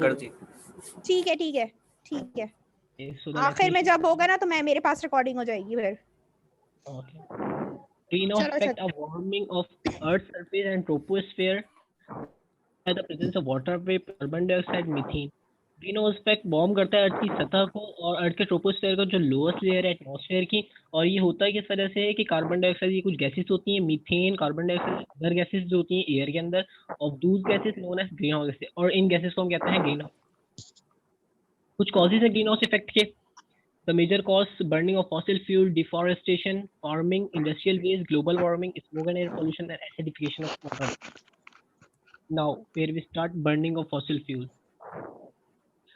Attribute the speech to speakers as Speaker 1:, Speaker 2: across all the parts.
Speaker 1: कर दी।
Speaker 2: ठीक है ठीक है ठीक है,
Speaker 3: So the
Speaker 2: आखिर में
Speaker 3: definition.
Speaker 2: जब होगा ना तो मैं मेरे पास रिकॉर्डिंग हो जाएगी फिर।
Speaker 3: Okay. Greenhouse
Speaker 2: चलो
Speaker 3: effect
Speaker 2: चलो,
Speaker 3: of warming of Earth's surface and troposphere by the presence of water vapor, carbon dioxide, methane. Green house effect warm करता है अर्थ की सतह को और अर्थ के ट्रोपोस्फेयर को, जो लोएस्ट लेयर है एटमॉस्फेयर की। और ये होता है किस वजह से है कि कार्बन डाइऑक्साइड, ये कुछ गैसेस होती हैं, methane, carbon dioxide, other gases जो होती हैं एयर के अंदर, और दूस gases known as greenhouse gases, और इन गैसेस को हम कहते हैं ग्रीन हाउस। कुछ कॉजेज है ग्रीन हाउस इफेक्ट के। The major cause: burning of fossil fuel, deforestation, farming, industrial waste, global warming, smoke and air pollution, and acidification of water. Now, where we start: burning of fossil fuel.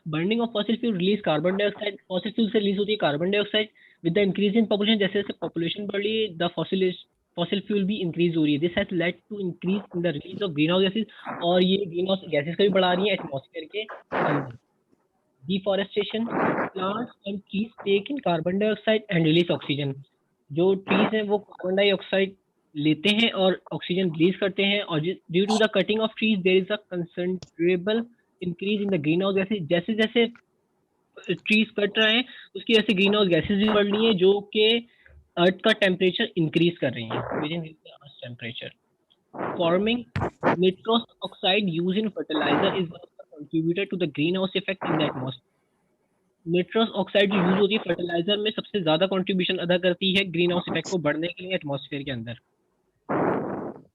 Speaker 3: Burning of fossil fuel release carbon dioxide. Fossil fuel से release होती है carbon dioxide. With the increase in population, जैसे जैसे population बढ़ रही है, the fossil fuel भी increase हो रही है. This has led to increase in the release of greenhouse gases. और ये greenhouse gases का भी बढ़ा रही है atmosphere के अंदर. Deforestation: plants and trees take in carbon dioxide and release oxygen. जो trees हैं वो carbon dioxide लेते हैं और ऑक्सीजन रिलीज करते हैं, और due to the cutting of trees there is a considerable increase in the green house gases. जैसे जैसे ट्रीज कट रहे हैं उसकी वजह से ग्रीन हाउस गैसेज भी बढ़ रही हैं, जो कि अर्थ का टेम्परेचर इंक्रीज कर रही हैं with in earth temperature. Forming nitrous oxide used in fertilizer is one of the contributor to the greenhouse effect in the atmosphere. Nitrous oxide जो यूज होती है फर्टिलाइजर में सबसे ज्यादा कंट्रीब्यूशन अदा करती है ग्रीन हाउस इफेक्ट को बढ़ने के लिए एटमॉस्फेयर के अंदर.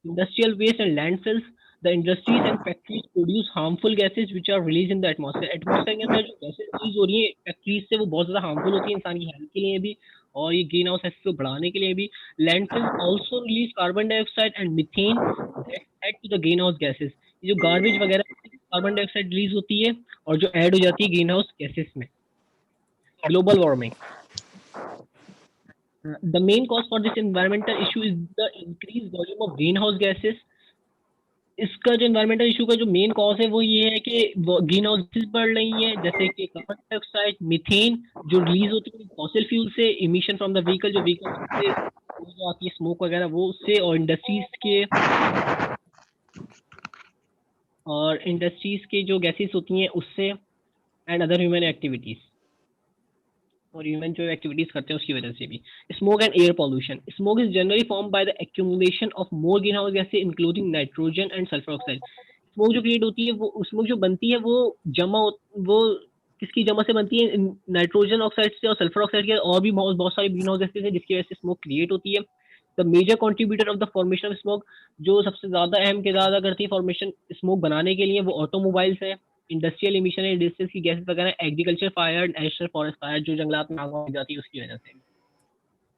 Speaker 3: Industrial waste and landfills: the industries and factories produce harmful gases which are release in the atmosphere. Atmosphere के अंदर जो गैसेज रिलीज हो रही है फैक्ट्रीज से वो बहुत ज्यादा हार्मफुल होती है इंसान की हेल्थ के लिए भी और ये ग्रीन हाउस इफेक्ट को बढ़ाने के लिए भी. Landfills also release carbon dioxide and methane that add to the green house gases. ये जो गार्बेज वगैरह कार्बन डाइऑक्साइड रिलीज होती है और जो ऐड हो जाती है ग्रीन हाउस गैसेज में. Global warming. The main cause for this environmental issue is the increased volume of greenhouse gases. इसका जो environmental issue का जो main cause है वो ये है कि ग्रीन हाउस गैसेस बढ़ रही हैं, जैसे कि कार्बन डाइऑक्साइड, मीथेन जो रिलीज होती है फॉसिल फ्यूल से, इमिशन फ्रॉम द व्हीकल जो व्हीकल से जो आती है स्मोक वगैरह वो उससे, और इंडस्ट्रीज के जो गैसेस होती हैं उससे, एंड अदर ह्यूमन एक्टिविटीज, और ह्यूमन जो एक्टिविटीज करते हैं उसकी वजह से भी. Smoke and air pollution. Smoke is generally form by the accumulation of more green house gases including nitrogen and sulphur oxide. Smoke जो क्रिएट होती है वो स्मोक जो बनती है वो किसकी जमा से बनती है? नाइट्रोजन ऑक्साइड से और सल्फर ऑक्साइड के, और भी बहुत सारे ग्रीन हाउस गैसेस हैं जिसकी वजह से स्मोक क्रिएट होती है. The major contributor of the formation of smoke, जो सबसे ज्यादा अहम किरदार अदा करती है फॉर्मेशन स्मोक बनाने के लिए, वो ऑटोमोबाइल्स है, इंडस्ट्रियल इमिशन है, इंडस्ट्रीज की गैसेस वगैरह, agriculture fire, national forest fire जो जंगलात में आग लग जाती है उसकी वजह से.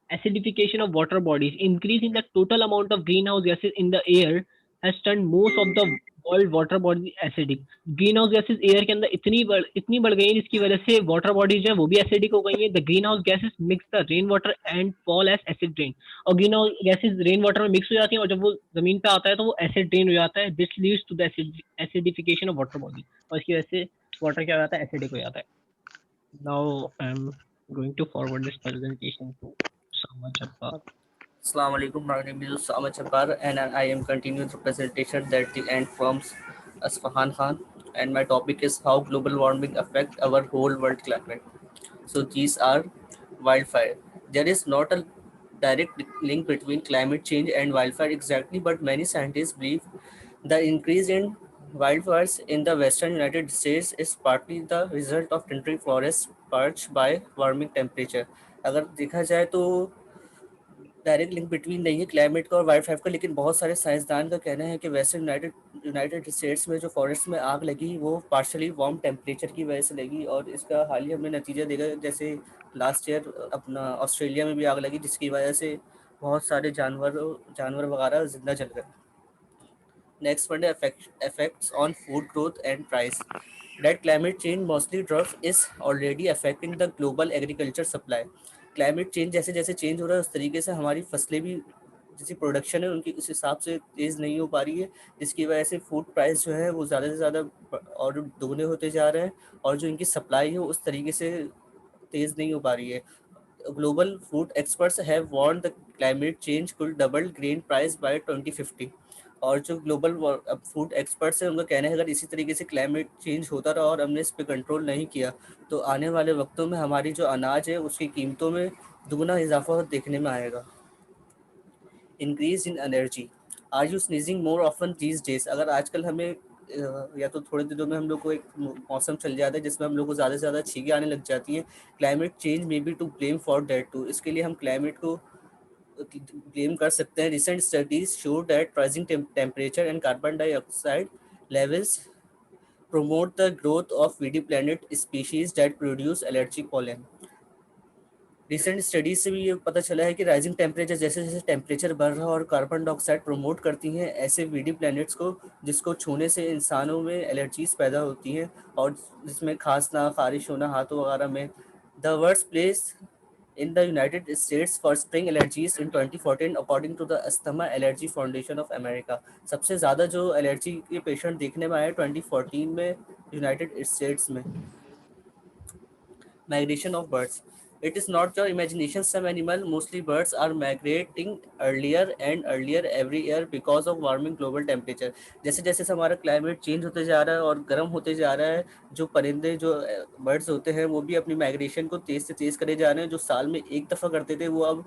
Speaker 3: Acidification of water bodies. Increase in the total amount of greenhouse gases in the air has turned most of the world water bodies acidic. Greenhouse gases air के अंदर इतनी बढ़ गई हैं जिसकी वजह से वाटर बॉडीज हैं वो भी एसिडिक हो गई हैं. The green house gases mix the rain water and fall as acid rain. और green house gases rain water में मिक्स हो जाती हैं और जब वो जमीन पे आता है तो वो एसिड रेन हो जाता है. This leads to the acidification of water body, और इसकी वजह से वाटर क्या हो जाता है? एसिडिक हो जाता है. Now I am going to forward this presentation to Sama Jabbar.
Speaker 1: Assalamu alaikum. My name is Sama Jabbar and I am continuing the presentation that the end from Asfahan Khan, and my topic is how global warming affect our whole world climate. So these are wildfire. There is not a direct link between climate change and wildfire exactly, but many scientists believe the increase in wildfires in the western United States is partly the result of temporary forest purged by warming temperature. अगर देखा जाए तो direct link between नहीं है climate का और wild fire का, लेकिन बहुत सारे साइंसदान का कहना है कि वेस्टर्न यूनाइटेड स्टेट्स में जो फॉरेस्ट में आग लगी वो पार्शली वार्म टेम्परेचर की वजह से लगी. और इसका हाल ही हमने नतीजा देखा, जैसे लास्ट ईयर अपना ऑस्ट्रेलिया में भी आग लगी जिसकी वजह से बहुत सारे जानवर वगैरह जिंदा जल गए. नेक्स्ट पॉइंट है effects on food growth and price. That climate change mostly droughts is already affecting the global agriculture supply. Climate change जैसे जैसे चेंज हो रहा है उस तरीके से हमारी फसलें भी जैसी प्रोडक्शन है उनकी उस हिसाब से तेज़ नहीं हो पा रही है, जिसकी वजह से फूड प्राइस जो है वो ज़्यादा से ज़्यादा और दोगुने होते जा रहे हैं, और जो इनकी सप्लाई है उस तरीके से तेज़ नहीं हो पा रही है. Global food experts have warned the climate change could double grain price by 2050. और जो ग्लोबल फूड एक्सपर्ट्स हैं उनका कहना है अगर इसी तरीके से क्लाइमेट चेंज होता रहा और हमने इस पे कंट्रोल नहीं किया तो आने वाले वक्तों में हमारी जो अनाज है उसकी कीमतों में दुगना इजाफा देखने में आएगा। Increase in energy, are you sneezing more often these days, अगर आजकल हमें या तो थोड़े दिनों में हम लोग को एक मौसम चल जाता है जिसमें हम लोग को ज़्यादा से ज़्यादा छींकें आने लग जाती हैं। Climate change may be to blame for that too, इसके लिए हम क्लाइमेट को ब्लेम कर सकते हैं। Recent studies show that rising temperature and carbon dioxide levels promote the growth of weedy planet species that produce allergic pollen। Recent studies से भी ये पता चला है कि राइजिंग टेम्परेचर, जैसे जैसे टेम्परेचर बढ़ रहा है और कार्बन डाइऑक्साइड प्रमोट करती हैं ऐसे वीडी प्लैनेट्स को जिसको छूने से इंसानों में एलर्जीज पैदा होती हैं और जिसमें खांसना, खारिश होना हाथों वगैरह में। The worst place in the United States for spring allergies in 2014 according to the Asthma Allergy Foundation of America। सबसे ज़्यादा जो एलर्जी के पेशेंट देखने में आए 2014 में यूनाइटेड स्टेट्स में। Migration of birds, it is not your imagination, some animal, mostly birds, are migrating earlier and earlier every year because of warming global temperature। जैसे जैसे हमारा क्लाइमेट चेंज होते जा रहा है और गर्म होते जा रहा है, जो परिंदे जो बर्ड्स होते हैं वो भी अपनी माइग्रेशन को तेज़ से तेज़ करे जा रहे हैं। जो साल में एक दफ़ा करते थे वो अब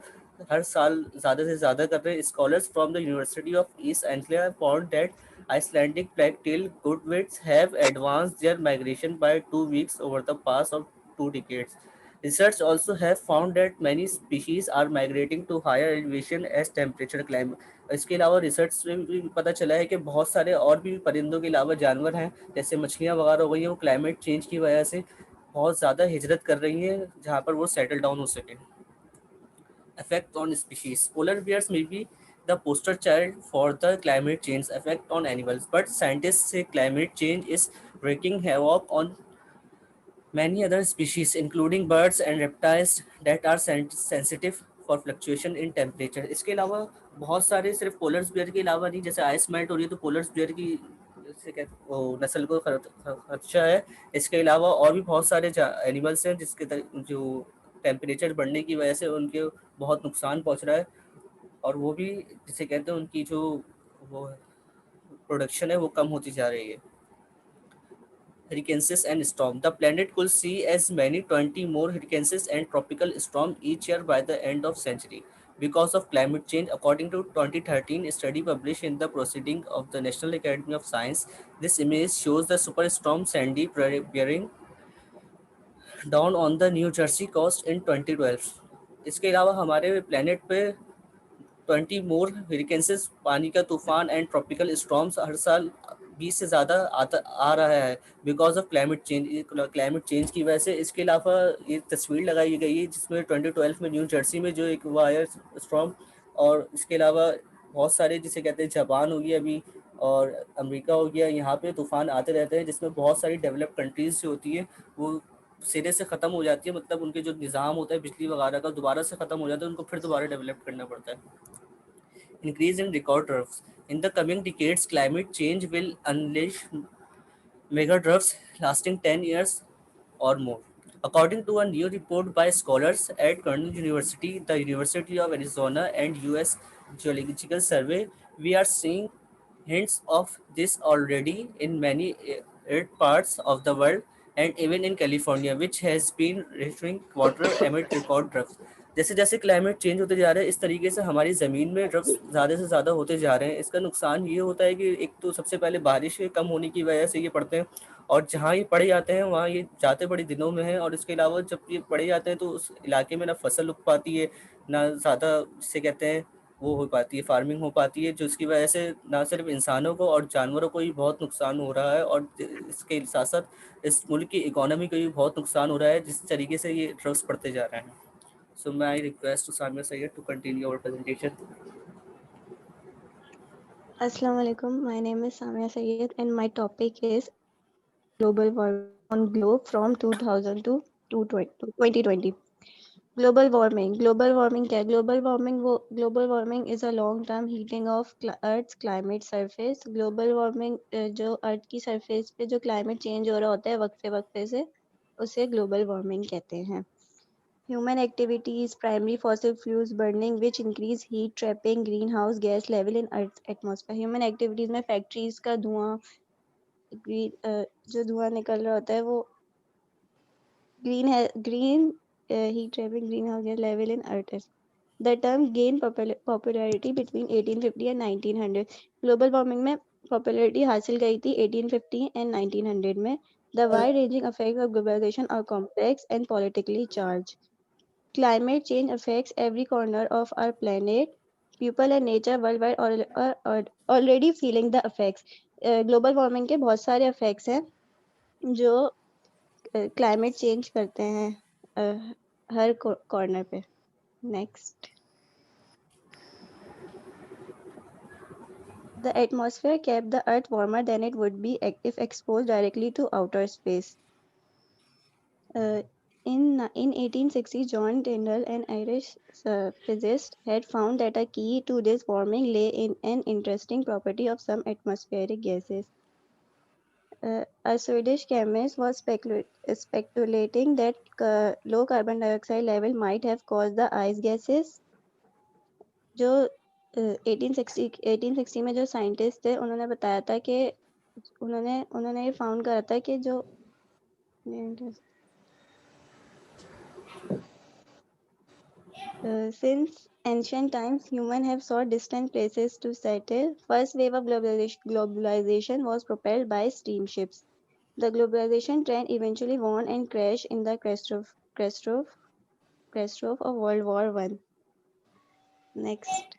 Speaker 1: हर साल ज़्यादा से ज़्यादा कर रहे हैं। Scholars from the university of east Anglia found that Icelandic black-tailed godwits have advanced their migration by 2 weeks over the past of 2 decades। Research also have found that many species are migrating to higher elevation as temperature climb। इसके अलावा research से भी पता चला है कि बहुत सारे और भी परिंदों के अलावा जानवर हैं जैसे मछलियाँ वगैरह हो गई हैं, वो क्लाइमेट चेंज की वजह से बहुत ज़्यादा हिजरत कर रही हैं जहाँ पर वो सेटल डाउन हो सके। Effect on species, polar bears may be the poster child for the climate change effect on animals, but scientists say climate change is wreaking havoc on many other species including birds and reptiles that are sensitive for fluctuation in temperature। इसके अलावा बहुत सारे सिर्फ polar bear के अलावा नहीं, जैसे ice melt हो रही है तो पोलर बियर की जैसे क्या वो नस्ल को खदशा है। इसके अलावा और भी बहुत सारे एनिमल्स हैं जो टेम्परेचर बढ़ने की वजह से उनके बहुत नुकसान पहुंच रहा है और वो भी जिसे कहते हैं उनकी जो वो प्रोडक्शन है वो कम होती जा रही है। Hurricanes and storm, the planet could see as many 20 more hurricanes and tropical storm each year by the end of century because of climate change, according to 2013 study published in the proceeding of the National Academy of Science। This image shows the superstorm Sandy bearing down on the New Jersey coast in 2012। इसके अलावा हमारे planet पे 20 मोर hurricanes, पानी का तूफान and tropical storms हर साल 20 से ज़्यादा आ रहा है बिकॉज ऑफ क्लाइमेट चेंज की वजह से। इसके अलावा ये तस्वीर लगाई गई है जिसमें 2012 में न्यू जर्सी में जो एक वायर स्टॉर्म, और इसके अलावा बहुत सारे जिसे कहते हैं जापान हो गया अभी और अमेरिका हो गया, यहाँ पे तूफान आते रहते हैं जिसमें बहुत सारी डेवलप कंट्रीज़ जो होती है वो सिरे से ख़त्म हो जाती है, मतलब उनके जो निज़ाम होता है बिजली वगैरह का दोबारा से ख़त्म हो जाता है, उनको फिर दोबारा डेवलप करना पड़ता है। Increase in record droughts, in the coming decades climate change will unleash mega droughts lasting 10 years or more, according to a new report by scholars at Cornell University, the University of Arizona and US Geological Survey। We are seeing hints of this already in many arid parts of the world and even in California, which has been receiving water amid record droughts। जैसे जैसे climate change होते जा रहा है इस तरीके से हमारी ज़मीन में ड्रग्स ज़्यादा से ज़्यादा होते जा रहे हैं। इसका नुकसान ये होता है कि एक तो सबसे पहले बारिश के कम होने की वजह से ये पड़ते हैं और जहाँ ये पड़े जाते हैं वहाँ ये जाते बड़े दिनों में हैं, और इसके अलावा जब ये पड़े जाते हैं तो उस इलाके में ना फसल उग पाती है ना ज़्यादा जिसे कहते हैं वो हो पाती है फार्मिंग हो पाती है, जिसकी वजह से ना सिर्फ इंसानों को और जानवरों को भी बहुत नुकसान हो रहा है और इसके साथ साथ इस मुल्क की इकोनॉमी को भी बहुत नुकसान हो रहा है जिस तरीके से ये ड्रग्स बढ़ते जा रहे हैं। So may I request to Samia Sayyed to continue our presentation?
Speaker 4: Assalamu alaikum. My name is Samia Sayyed and my topic is global warming on globe from 2000 to 2020. Global warming. Global warming क्या है? Global warming is a long-term heating of Earth's climate surface. Global warming जो Earth की surface पे जो climate change हो रहा होता है वक्फे वक्फे से, उसे global warming कहते हैं। Human activities, primary fossil fuels burning, which increase heat trapping greenhouse gas level in Earth's atmosphere. Human activities में factories का धुआं, जो धुआं निकल रहा होता है वो green heat trapping greenhouse gas level in Earth. The term gained popularity between 1850 and 1900. Global warming में popularity हासिल गई थी 1850 and 1900 में. The wide-ranging effects of globalization are complex and politically charged. Climate change affects every corner of our planet. People and nature worldwide are already feeling the effects. Global warming के बहुत सारे effects हैं जो climate change करते हैं हर corner पे. Next. The atmosphere kept the Earth warmer than it would be if exposed directly to outer space. In 1860, John Tyndall, an Irish physicist, had found that a key to this warming lay in an interesting property of some atmospheric gases. A Swedish chemist was speculating that low carbon dioxide level might have caused the ice gases. जो 1860 में जो scientist थे उन्होंने बताया था कि उन्होंने ये फाउंड करा था कि जो since ancient times humans have sought distant places to settle. First wave of globalization was propelled by steamships. The globalization trend eventually won and crashed in the catastrophe of World War One. Next.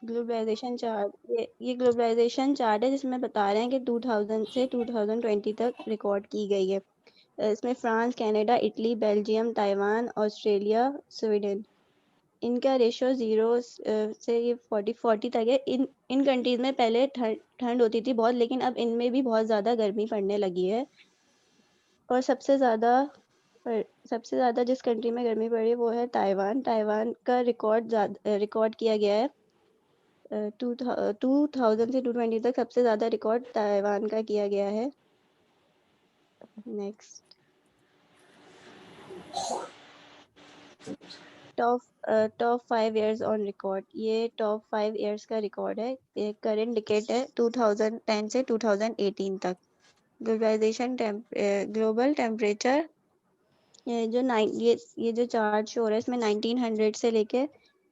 Speaker 4: Globalisation chart ये globalisation chart है जिसमें बता रहे हैं कि 2000 से 2020 तक record की गई है. इसमें France, Canada, Italy, Belgium, Taiwan, Australia, Sweden इनका रेशियो 0 से ये 40 तक है. इन कंट्रीज में पहले ठंड होती थी बहुत, लेकिन अब इनमें भी बहुत ज़्यादा गर्मी पड़ने लगी है. और सबसे ज़्यादा जिस कंट्री में गर्मी पड़ी वो है ताइवान. ताइवान का रिकॉर्ड किया गया है 2000 से 220 तक सबसे ज़्यादा रिकॉर्ड ताइवान का किया गया है. Next. Top 5 years on record. ये टॉप 5 ईयर्स का रिकॉर्ड है. ये करंट डिकेड है 2010 से 2018 तक. ग्लोबल टेम्परेचर ये जो चार्ट शो हो रहा है इसमें 1900 से लेके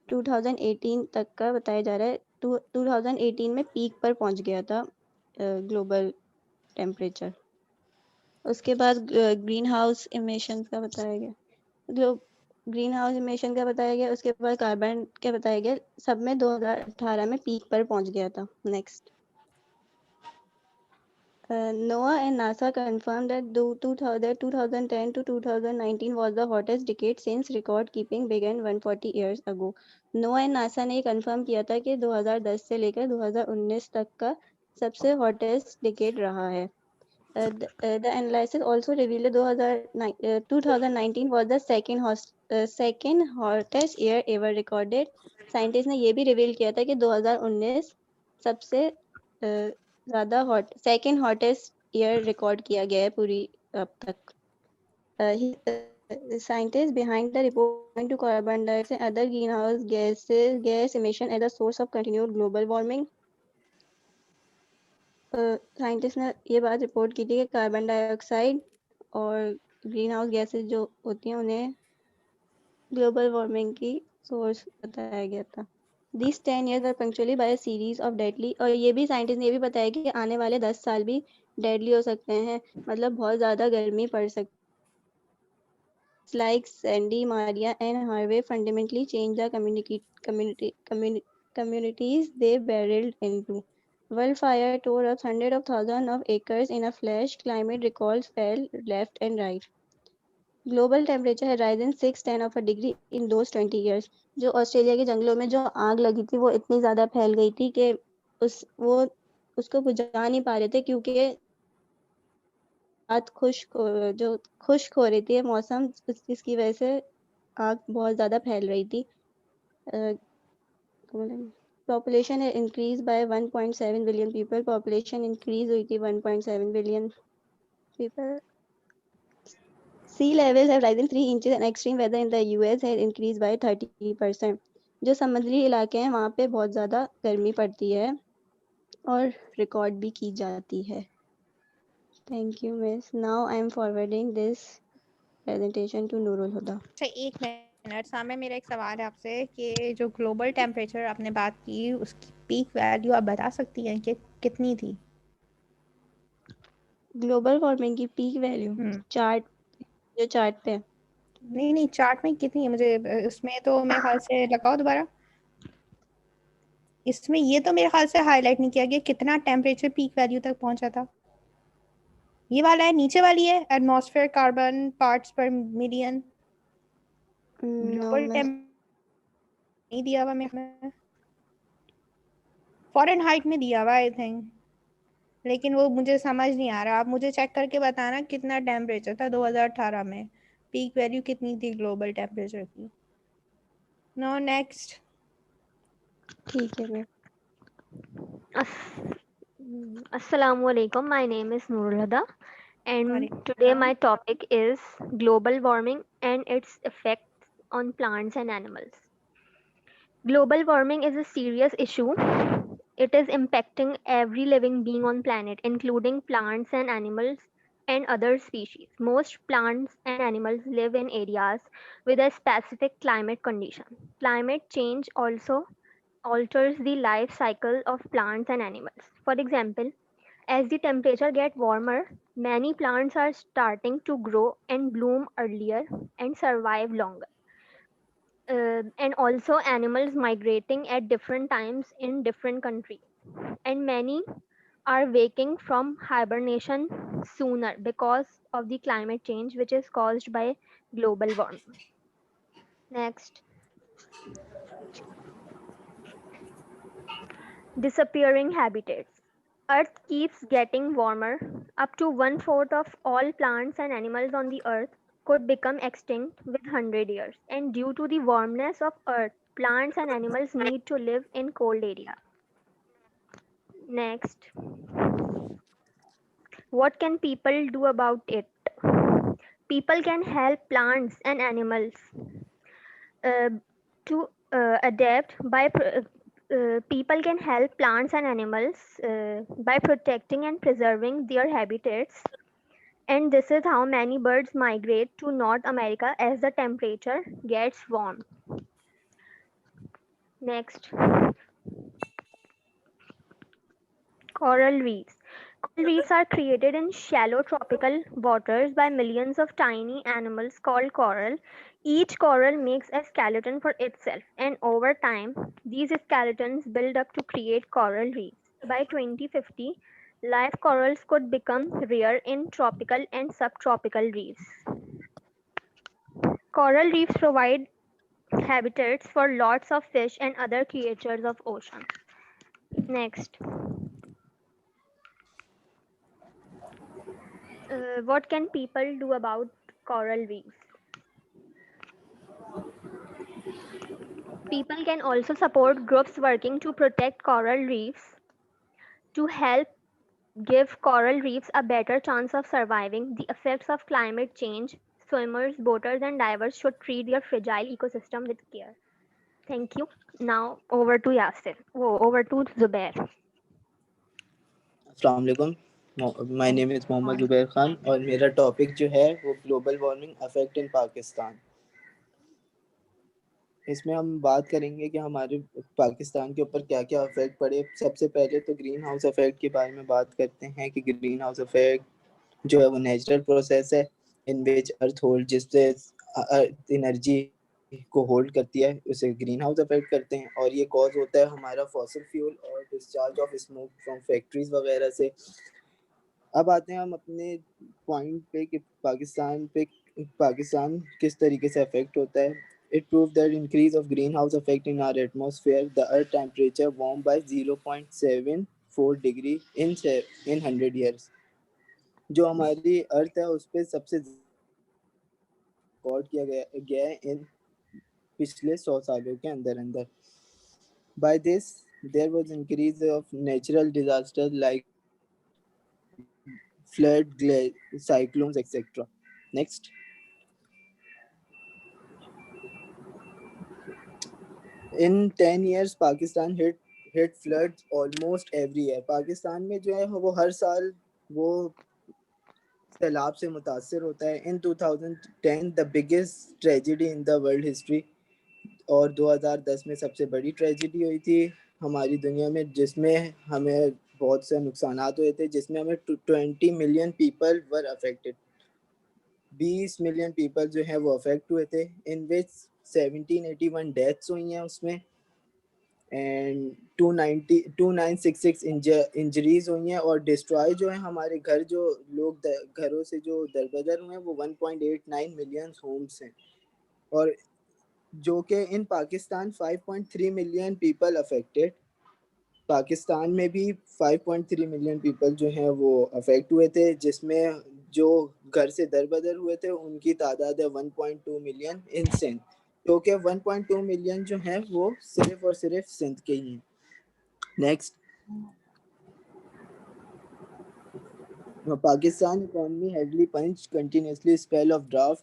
Speaker 4: 2018 तक का बताया जा रहा है. 2018 में पीक पर पहुंच गया था ग्लोबल टेम्परेचर. उसके बाद ग्रीन हाउस इमिशन का बताया गया. उसके बाद कार्बन का बताया गया. सब में 2018 में पीक पर पहुंच गया था. Next. NOAA and NASA confirmed that 2010 to 2019 was the hottest decade since record keeping began 140 years ago. NOAA and NASA ने कंफर्म किया था कि 2010 से लेकर 2019 तक का सबसे hottest decade रहा है. The analysis also revealed that 2019 was the second hottest year ever recorded. Scientist ने ये भी रिवील किया था कि 2019 सबसे ज़्यादा सेकेंड हॉटेस्ट ईयर रिकॉर्ड किया गया है पूरी अब तक. Scientists behind the report point to carbon dioxide and other greenhouse gas emission as a source of continued global warming. Scientist ने ये बात रिपोर्ट की थी कि कार्बन डाइऑक्साइड और ग्रीन हाउस गैसेज जो होती हैं उन्हें ग्लोबल वार्मिंग की सोर्स बताया गया था. These 10 years are punctually by a series of deadly. और ये भी साइंटिस्ट ने ये भी बताया कि आने वाले 10 साल भी डेडली हो सकते हैं. मतलब बहुत ज़्यादा गर्मी पड़ सकती. Like Sandy, Maria and Harvey fundamentally changed the communities they barreled into. Wildfire tore up hundreds of thousands of acres in a flash. Climate records fell left and right. Global temperature had risen 6-10 of a degree in those 20 years. जो Australia के जंगलों में जो आग लगी थी वो इतनी ज़्यादा फैल गई थी कि उसको बुझा नहीं पा रहे थे क्योंकि रात खुश्क हो रही थी मौसम, जिसकी वजह से आग बहुत ज़्यादा फैल रही थी. Population increase by 1.7 billion people. Population increase हुई थी 1.7 billion people. Sea levels have risen 3 inches and extreme weather in the US has increased by 30%. जो समुद्री इलाके हैं वहाँ पे बहुत ज़्यादा गर्मी पड़ती है और रिकॉर्ड भी की जाती है. Thank you, Miss. Now I am forwarding this presentation to Nurul Huda.
Speaker 2: अच्छा, 1 मिनट सामने मेरा एक सवाल है आपसे कि जो ग्लोबल टेम्परेचर आपने बात की उसकी पीक वैल्यू आप बता सकती हैं कि कितनी थी?
Speaker 4: ग्लोबल वार्मिंग की पीक वैल्यू चार्ट पे है.
Speaker 2: नहीं चार्ट में कितनी है? मुझे उसमें तो मेरे ख्याल से लगाओ दोबारा. इसमें ये तो मेरे ख्याल से हाईलाइट नहीं किया गया कितना टेम्परेचर पीक वैल्यू तक पहुंचा था. ये वाला है, नीचे वाली है एटमॉस्फेयर कार्बन पार्ट्स पर million.
Speaker 4: No,
Speaker 2: global
Speaker 4: Miss.
Speaker 2: Temp नहीं दिया हुआ मेरे में. फ़ारेनहाइट में दिया हुआ आई थिंक, लेकिन वो मुझे समझ नहीं आ रहा. आप मुझे चेक करके बताना कितना टेम्परेचर था 2018 में, पीक वैल्यू कितनी थी ग्लोबल टेम्परेचर की. No next.
Speaker 4: ठीक है ma'am.
Speaker 5: Assalamu alaikum. My name is Nurul Huda, and
Speaker 2: Walaikum
Speaker 5: today
Speaker 2: salam.
Speaker 5: my topic is global warming and its effects on plants and animals. Global warming is a serious issue. It is impacting every living being on planet, including plants and animals and other species. Most plants and animals live in areas with a specific climate condition. Climate change also alters the life cycle of plants and animals. For example, as the temperature gets warmer, many plants are starting to grow and bloom earlier and survive longer. And also animals migrating at different times in different countries. And many are waking from hibernation sooner because of the climate change which is caused by global warming. Next. Disappearing habitats. Earth keeps getting warmer. Up to one fourth of all plants and animals on the earth could become extinct with 100 years. And due to the warmness of earth, plants and animals need to live in cold areas. Next. What can people do about it? People can help plants and animals uh, to adapt by people can help plants and animals by protecting and preserving their habitats, and this is how many birds migrate to North America as the temperature gets warm. Next. Coral reefs. Coral reefs are created in shallow tropical waters by millions of tiny animals called coral. Each coral makes a skeleton for itself, and over time, these skeletons build up to create coral reefs. By 2050, live corals could become rare in tropical and subtropical reefs. Coral reefs provide habitats for lots of fish and other creatures of ocean. Next. What can people do about coral reefs? People can also support groups working to protect coral reefs to help give coral reefs a better chance of surviving the effects of climate change. Swimmers, boaters, and divers should treat their fragile ecosystem with care. Thank you. Now over to Yasir. Over to Zubair.
Speaker 6: अस्सलाम वालेकुम my name is Mohammad Zubair Khan और मेरा topic जो है वो global warming affect in Pakistan. इसमें हम बात करेंगे कि हमारे पाकिस्तान के ऊपर क्या क्या अफेक्ट पड़े. सबसे पहले तो ग्रीन हाउस इफेक्ट के बारे में बात करते हैं कि ग्रीन हाउस इफेक्ट जो है वो नेचुरल प्रोसेस है इन विच अर्थ होल्ड, जिससे एनर्जी को होल्ड करती है, उसे ग्रीन हाउस इफेक्ट करते हैं. और ये कॉज होता है हमारा फॉसिल फ्यूल और discharge of smoke from factories वगैरह से. अब आते हैं हम अपने पॉइंट पे कि पाकिस्तान किस तरीके से अफेक्ट होता है. It proved that increase of greenhouse effect in our atmosphere, the earth temperature warmed by 0.74 degree in 100 years. जो हमारी अर्थ है उस पे सबसे रिकॉर्ड किया गया है इन पिछले 100 सालों के अंदर. By this, there was increase of natural disasters like flood, cyclones, etc. Next. In 10 years Pakistan hit floods almost every year. Pakistan में जो है वो हर साल वो सैलाब से मुतासर होता है. In 2010 the biggest tragedy in the world history, और 2010 में सबसे बड़ी ट्रेजिडी हुई थी हमारी दुनिया में, जिसमें हमें बहुत से नुकसानात हुए थे, जिसमें हमें 20 million people were affected. 20 million people जो है वो अफेक्ट हुए थे, इन विच 1781 डेथ्स हुई हैं उसमें, एंड 2966 इंजरीज हुई हैं, और डिस्ट्रॉय जो है हमारे घर, जो लोग घरों से जो दरबदर हुए हैं वो 1.89 मिलियन होम्स हैं. और जो कि in Pakistan 5.3 million people affected. Pakistan में भी 5.3 मिलियन पीपल जो हैं वो अफेक्ट हुए थे, जिसमें जो घर से दरबदर हुए थे उनकी तादाद है 1.2 मिलियन इन सिंध. तो कि 1.2 मिलियन जो हैं वो सिर्फ और सिर्फ सिंध के ही हैं. Next, Pakistan economy heavily punched continuously spell of drought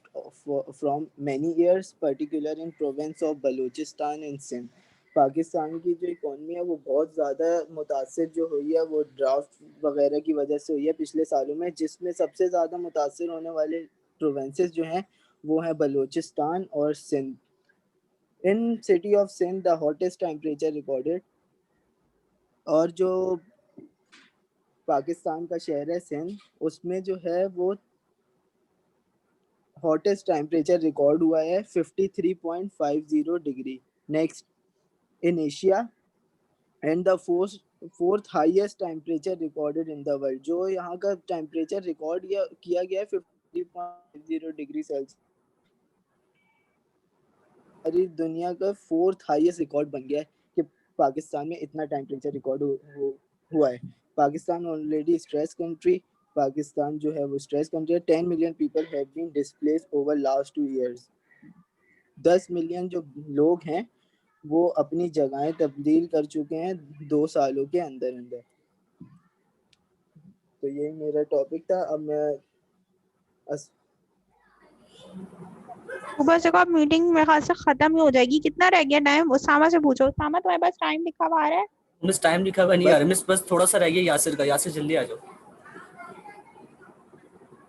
Speaker 6: from many years, particular in province of Balochistan and Sindh. Pakistan की जो इकोनॉमी है वो बहुत ज़्यादा मुतासर जो हुई है वो ड्राफ्ट वगैरह की वजह से हुई है पिछले सालों में, जिसमें सबसे ज़्यादा मुतासर होने वाले प्रोविंसेस जो हैं वो हैं बलूचिस्तान और Sindh. In city of Sindh the hottest temperature recorded. और जो पाकिस्तान का शहर है सिंध, उसमें जो है वो हॉटेस्ट टेम्परेचर रिकॉर्ड हुआ है 53.50 degree. Next, in Asia and the fourth highest temperature recorded in the world. जो यहाँ का टेम्परेचर रिकॉर्ड किया गया है 53.50 डिग्री सेल्सियस, सारी दुनिया का फोर्थ हाईएस्ट रिकॉर्ड बन गया है कि पाकिस्तान में इतना टेम्परेचर रिकॉर्ड हुआ है. Pakistan already stress country. Pakistan जो है वो स्ट्रेस कंट्री है. 10 million people have been displaced over last 2 years. 10 million जो लोग हैं वो अपनी जगहें तब्दील कर चुके हैं 2 सालों के अंदर अंदर. तो यही मेरा टॉपिक था. अब मैं
Speaker 2: सुबह से आप मीटिंग मेरे ख्याल से खत्म ही हो जाएगी. कितना रह गया टाइम? उसामा से पूछो. उसामा तुम्हारे पास टाइम लिखा हुआ आ रहा है?
Speaker 1: मिस टाइम लिखा हुआ नहीं आ रहा मिस, बस थोड़ा सा रह गया यासिर का. यासिर जल्दी आ जाओ.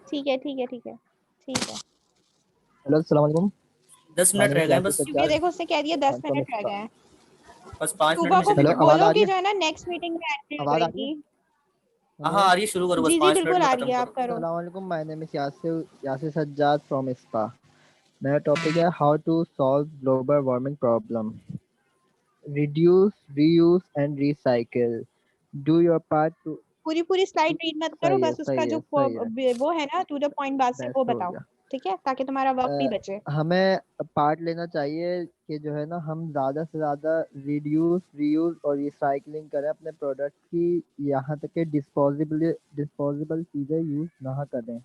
Speaker 2: ठीक है ठीक है ठीक है ठीक है.
Speaker 7: हेलो अस्सलाम वालेकुम.
Speaker 1: 10 मिनट रह गए बस.
Speaker 2: क्योंकि देखो उसने कह दिया 10 मिनट रह गए हैं.
Speaker 1: बस 5 मिनट
Speaker 2: सुबह
Speaker 1: में
Speaker 2: को
Speaker 1: से
Speaker 7: हेलो,
Speaker 1: निकल.
Speaker 7: आवाज आ
Speaker 2: बोलो
Speaker 7: रही
Speaker 2: कि
Speaker 7: है?
Speaker 2: जो है ना नेक्स्ट मीटिंग में एंट्री
Speaker 7: आवाज आ रही
Speaker 2: करेगी.
Speaker 1: हाँ आ रही है, शुरू करो बस.
Speaker 2: जी जी
Speaker 1: 5 मिनट
Speaker 2: बिल्कुल
Speaker 1: में
Speaker 2: आ
Speaker 1: खत्म
Speaker 2: रही है. आप
Speaker 1: करो.
Speaker 2: करो.
Speaker 7: अस्सलाम वालेकुम. My name is Yasir Sajjad from इस्पा. मेरा टॉपिक है how to solve global warming problem. Reduce, reuse and recycle. Do your part too.
Speaker 2: पूरी स्लाइड रीड मत करो. बस उसका जो
Speaker 7: सही है.
Speaker 2: वो है ना टू द पॉइंट बात से वो
Speaker 7: बेस्ट हो
Speaker 2: बताओ.
Speaker 7: गया.
Speaker 2: ठीक है, ताकि तुम्हारा वक्त भी बचे.
Speaker 7: हमें पार्ट लेना चाहिए कि जो है ना हम ज़्यादा से ज़्यादा रिड्यूस, रीयूज और रिसाइकलिंग करें अपने प्रोडक्ट की. यहाँ तक कि डिस्पोजेबल चीज़ें यूज़ ना करें,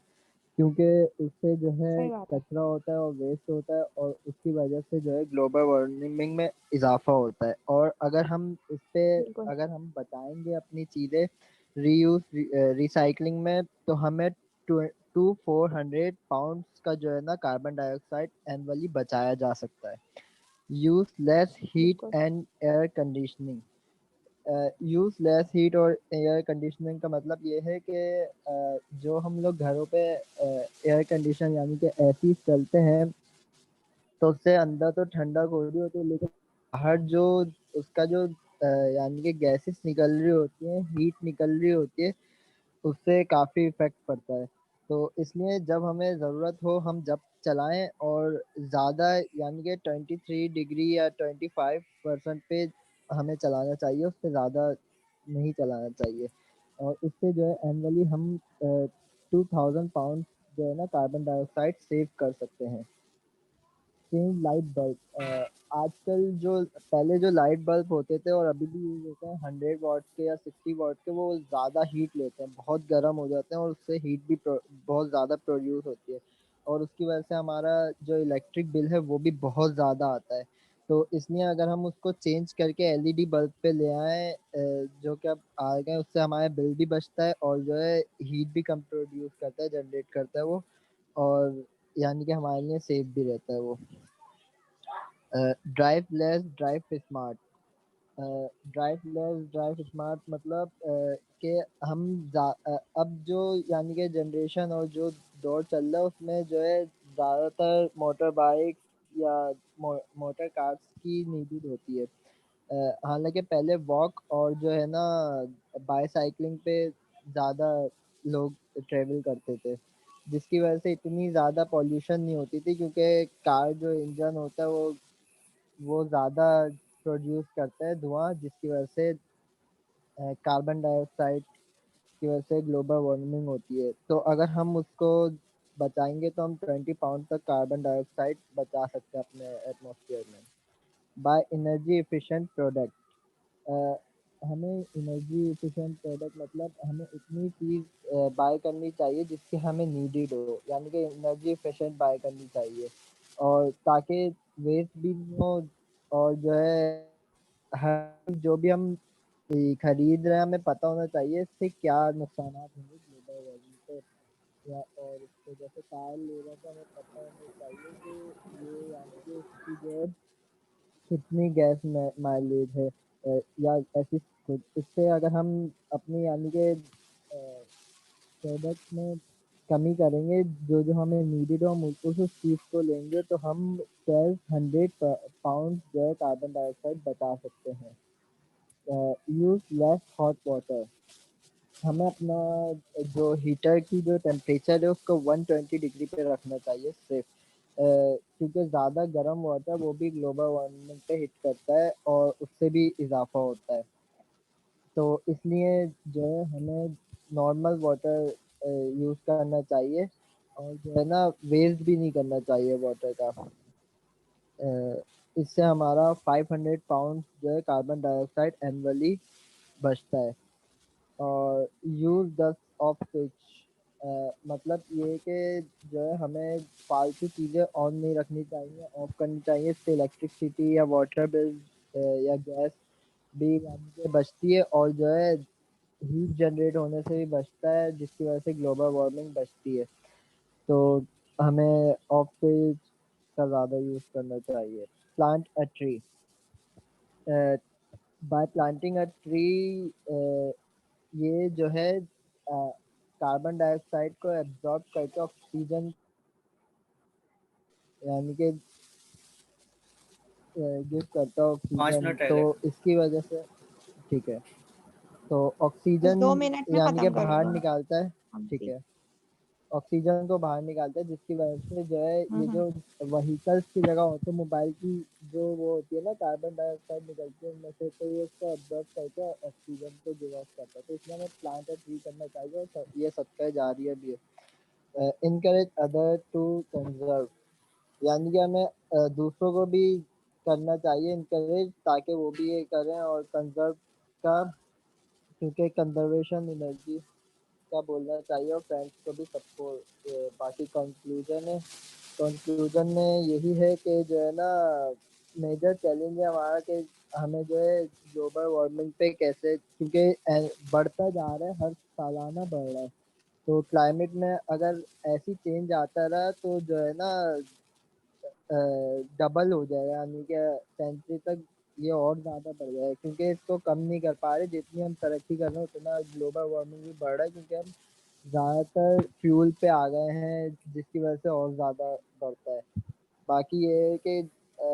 Speaker 7: क्योंकि उससे जो है
Speaker 2: सही बात है.
Speaker 7: कचरा होता है और वेस्ट होता है, और उसकी वजह से जो है ग्लोबल वार्मिंग में इजाफा होता है. और अगर हम इस पे
Speaker 2: बिल्कुल.
Speaker 7: अगर हम बचाएंगे अपनी चीज़ें रीयूज रिसाइकलिंग में, तो हमें 400 पाउंड्स का जो है ना कार्बन डाइऑक्साइड एनुअली बचाया जा सकता है. यूज लेस हीट
Speaker 2: बिल्कुल.
Speaker 7: And air conditioning. Use less heat और एयर कंडीशनिंग का मतलब ये है कि जो हम लोग घरों पे एयर कंडीशन यानी कि एसी चलते हैं, तो उससे अंदर तो ठंडक हो रही होती है, लेकिन बाहर जो उसका जो यानी कि गैसेस निकल रही होती हैं, हीट निकल रही होती है, उससे काफ़ी इफ़ेक्ट पड़ता है. तो इसलिए जब हमें ज़रूरत हो हम जब चलाएं, और ज़्यादा यानी कि 23 डिग्री या 25% पे हमें चलाना चाहिए, उससे ज़्यादा नहीं चलाना चाहिए. और इससे जो है एनुअली हम 2000 पाउंड जो है ना कार्बन डाइऑक्साइड सेव कर सकते हैं. Change light bulb. आजकल जो पहले जो लाइट बल्ब होते थे और अभी भी यूज़ होते हैं 100 वाट के या 60 वाट के, वो ज़्यादा हीट लेते हैं, बहुत गर्म हो जाते हैं, और उससे हीट भी बहुत ज़्यादा प्रोड्यूस होती है, और उसकी वजह से हमारा जो इलेक्ट्रिक बिल है वो भी बहुत ज़्यादा आता है. तो इसलिए अगर हम उसको चेंज करके एलईडी बल्ब पे ले आएँ, जो कि अब आ गए, उससे हमारा बिल भी बचता है, और जो है हीट भी कम प्रोड्यूस करता है, जनरेट करता है वो, और यानी कि हमारे लिए सेफ भी रहता है वो. Drive less drive smart. Drive less drive smart मतलब कि अब जो यानी कि जनरेशन और जो दौर चल रहा है उसमें जो है ज़्यादातर मोटर बाइक या मोटर कार्स की नीडेड होती है। हालांकि पहले वॉक और जो है ना बाईसाइकिलिंग पे ज़्यादा लोग ट्रेवल करते थे, जिसकी वजह से इतनी ज़्यादा पॉल्यूशन नहीं होती थी, क्योंकि कार जो इंजन होता है वो ज़्यादा प्रोड्यूस करता है धुआं, जिसकी वजह से कार्बन डाइऑक्साइड की वजह से ग्लोबल वार्मिंग होती है। तो अगर हम उसको बचाएंगे तो हम 20 पाउंड तक कार्बन डाइऑक्साइड बचा सकते हैं अपने एटमॉस्फेयर में। बाय एनर्जी एफिशिएंट प्रोडक्ट, हमें एनर्जी एफिशिएंट प्रोडक्ट मतलब हमें इतनी चीज़ बाय करनी चाहिए जिसकी हमें नीडेड हो, यानी कि एनर्जी एफिशिएंट बाय करनी चाहिए, और ताकि वेस्ट भी नहीं हो, और जो है हर जो भी हम खरीद रहे हैं हमें पता होना चाहिए इससे क्या नुकसान होंगे ग्लोबल वार्मिंग पे, या और इसको जैसे कार ले रहे हैं तो हमें पता होना चाहिए कि ये यानी कि इसकी जो है कितनी गैस माइलेज है, या ऐसी कुछ। इससे अगर हम अपनी यानी कि प्रोडक्ट में कमी करेंगे, जो जो हमें नीडेड हो हम उस चीज़ को लेंगे, तो हम 1200 पाउंड जो है कार्बन डाइऑक्साइड बचा सकते हैं। यूज लेस हॉट वाटर, हमें अपना जो हीटर की जो टेम्परेचर है उसको 120 डिग्री पे रखना चाहिए सिर्फ, क्योंकि ज़्यादा गर्म वाटर वो भी ग्लोबल वार्मिंग पे हिट करता है और उससे भी इजाफा होता है। तो इसलिए जो है हमें नॉर्मल वाटर यूज़ करना चाहिए, और जो है ना वेस्ट भी नहीं करना चाहिए वाटर का। इससे हमारा 500 पाउंड जो है कार्बन डाइऑक्साइड एनुअली बचता है। और यूज़ द ऑफ स्विच, मतलब ये कि जो है हमें फालतू चीज़ें ऑन नहीं रखनी चाहिए, ऑफ करनी चाहिए। इससे इलेक्ट्रिसिटी या वाटर बिल या गैस भी यानी कि बचती है, और जो है हीट जनरेट होने से भी बचता है, जिसकी वजह से ग्लोबल वार्मिंग बचती है। तो हमें ऑफ स्विच का ज़्यादा यूज़ करना चाहिए। Plant a tree, bye planting a tree ये जो है कार्बन डाइऑक्साइड को एब्जॉर्ब करके ऑक्सीजन यानी कि गिव करता है
Speaker 1: 5
Speaker 7: ऑक्सीजन,
Speaker 1: मिनट रह
Speaker 7: तो
Speaker 1: गए।
Speaker 7: इसकी वजह से ठीक है, तो
Speaker 2: बस
Speaker 7: ऑक्सीजन
Speaker 2: 2 मिनट में
Speaker 7: यानी कि
Speaker 2: खत्म करो
Speaker 7: बाहर
Speaker 2: तुम।
Speaker 7: निकालता है।
Speaker 2: हाँ
Speaker 7: ठीक
Speaker 2: जी।
Speaker 7: है, ऑक्सीजन को बाहर निकालता है, जिसकी वजह से जो है ये
Speaker 2: हम्म।
Speaker 7: जो व्हीकल्स की जगह ऑटोमोबाइल की जो वो होती है ना कार्बन डाइऑक्साइड निकलती है उनमें से, तो ये उसको ऑब्जर्व करके ऑक्सीजन को गिव ऑफ करता है। तो इसलिए हमें प्लांट और ट्री करना चाहिए, और ये सबका जारिया भी है। इनकरेज अदर टू कंजर्व, यानी कि हमें दूसरों को भी करना चाहिए इनकरेज, ताकि वो भी ये करें और कंजर्व का, क्योंकि कंजर्वेशन एनर्जी का बोलना चाहिए, और फ्रेंड्स को भी सबको। बाकी कंक्लूजन में यही है कि जो है ना मेजर चैलेंज है हमारा कि हमें जो है ग्लोबल वार्मिंग पे कैसे, क्योंकि बढ़ता जा रहा है, हर सालाना बढ़ रहा है, तो क्लाइमेट में अगर ऐसी चेंज आता रहा तो जो है ना डबल हो जाएगा, यानी कि सेंचुरी तक ये और ज़्यादा बढ़ जाएगा, क्योंकि इसको कम नहीं कर पा रहे। जितनी हम तरक्की कर रहे हैं उतना ग्लोबल वार्मिंग भी बढ़ रहा है, क्योंकि हम ज़्यादातर फ्यूल पे आ गए हैं, जिसकी वजह से और ज़्यादा बढ़ता है। बाकी ये है कि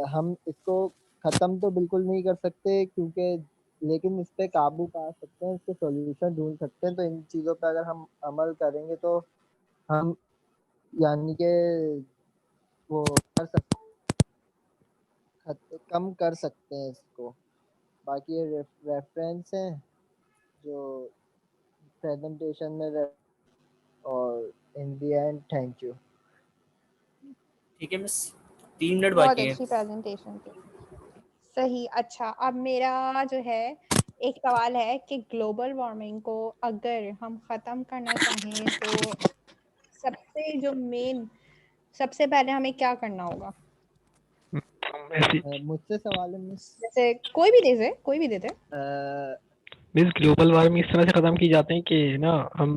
Speaker 7: हम इसको ख़त्म तो बिल्कुल नहीं कर सकते, क्योंकि लेकिन इस पे काबू पा सकते हैं, इसके सॉल्यूशन ढूंढ सकते हैं। तो इन चीज़ों पे अगर हम अमल करेंगे तो हम यानी कि वो कर सकते कम कर सकते हैं इसको। बाकी ये रेफरेंस हैं जो प्रेजेंटेशन में और इन दी एंड थैंक यू।
Speaker 1: ठीक है मिस, 3 मिनट
Speaker 2: बहुत
Speaker 1: बाकी हैं।
Speaker 2: अच्छी प्रेजेंटेशन थी। सही। अच्छा, अब मेरा जो है एक सवाल है कि ग्लोबल वार्मिंग को अगर हम ख़त्म करना चाहें तो सबसे जो मेन सबसे पहले हमें क्या करना होगा?
Speaker 7: मुझसे सवाल है मिस।
Speaker 2: जैसे कोई भी दे दे।
Speaker 3: मीन्स ग्लोबल वार्मिंग इस तरह से ख़त्म की जाते हैं कि ना हम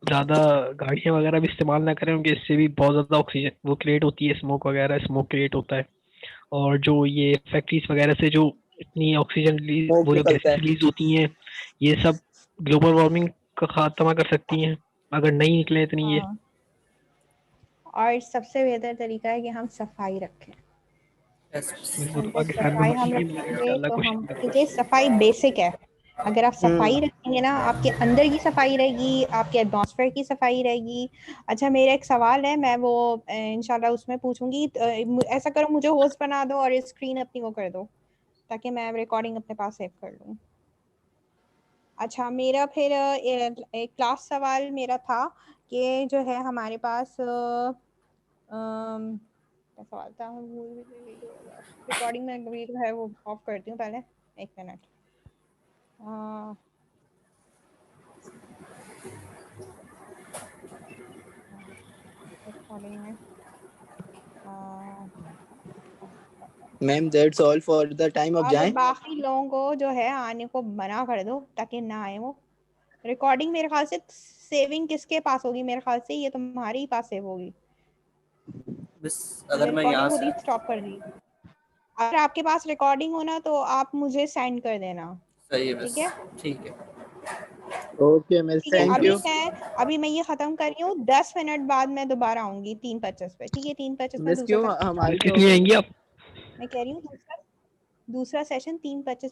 Speaker 3: ज़्यादा गाड़ियाँ वगैरह भी इस्तेमाल ना करें, क्योंकि इससे भी बहुत ज़्यादा ऑक्सीजन वो क्रिएट होती है, स्मोक वगैरह स्मोक क्रिएट होता है, और जो ये फैक्ट्रीज वगैरह से जो इतनी ऑक्सीजन
Speaker 6: Smoke
Speaker 3: वो जो
Speaker 6: निकलता
Speaker 3: गैसेस
Speaker 6: है।
Speaker 3: रिलीज होती हैं, ये सब ग्लोबल वार्मिंग का खात्मा कर सकती हैं अगर नहीं निकले इतनी ये।
Speaker 2: हाँ। और सबसे बेहतर तरीका है कि हम सफाई रखें।
Speaker 1: Yes.
Speaker 3: वो तो
Speaker 2: अगर
Speaker 3: पाकिस्तान में
Speaker 2: सफाई
Speaker 3: होनी
Speaker 2: हम
Speaker 3: चाहिए, मगर
Speaker 2: रखेंगे
Speaker 3: इंशाल्लाह
Speaker 2: तो
Speaker 3: कोशिश
Speaker 2: हम,
Speaker 3: करेंगे।
Speaker 2: क्योंकि सफाई बेसिक है। अगर आप सफाई
Speaker 6: हम्म
Speaker 2: रखेंगे ना, आपके अंदर की सफाई रहेगी, आपके एटमॉस्फेयर की सफाई रहेगी। अच्छा, मेरा एक सवाल है, मैं वो इंशाल्लाह उसमें पूछूंगी। ऐसा करो, मुझे होस्ट बना दो और स्क्रीन अपनी वो कर दो, ताकि मैं रिकॉर्डिंग अपने पास सेव कर लूँ। अच्छा, मेरा फिर एक लास्ट सवाल मेरा था कि जो है हमारे पास क्या सवाल था, रिकॉर्डिंग में अभी जो है वो ऑफ करती हूँ पहले, एक मिनट। रिकॉर्डिंग में
Speaker 6: ma'am that's all for the time. अब
Speaker 2: अब
Speaker 6: जाएं?
Speaker 2: बाकी लोगों को जो है आने को मना कर दो ताकि ना आए वो। रिकॉर्डिंग मेरे ख्याल से सेविंग किसके पास होगी, मेरे ख्याल से ये तुम्हारे ही पास सेव होगी।
Speaker 1: बस
Speaker 2: मैंने
Speaker 1: अगर मैं यहाँ
Speaker 2: रिकॉर्डिंग खुद
Speaker 1: से
Speaker 2: ही स्टॉप कर दी। अगर आपके पास रिकॉर्डिंग हो ना तो आप मुझे सेंड कर देना,
Speaker 1: सही है,
Speaker 2: ठीक
Speaker 1: बस
Speaker 2: है?
Speaker 1: ठीक है।
Speaker 6: ओके मिस,
Speaker 2: ठीक है,
Speaker 6: थैंक
Speaker 2: अभी
Speaker 6: यू।
Speaker 2: मैं ये खत्म कर रही हूँ। 10 मिनट बाद मैं दोबारा आऊंगी 3:25 पे, ठीक है? 3:25 में
Speaker 6: मिस
Speaker 2: दूसरा
Speaker 6: क्यों
Speaker 2: सेशन
Speaker 6: हमारी
Speaker 3: किस
Speaker 6: जो
Speaker 3: लिए आएंगी आप?
Speaker 2: मैं कह रही हूँ दूसरा सेशन 3:25 पे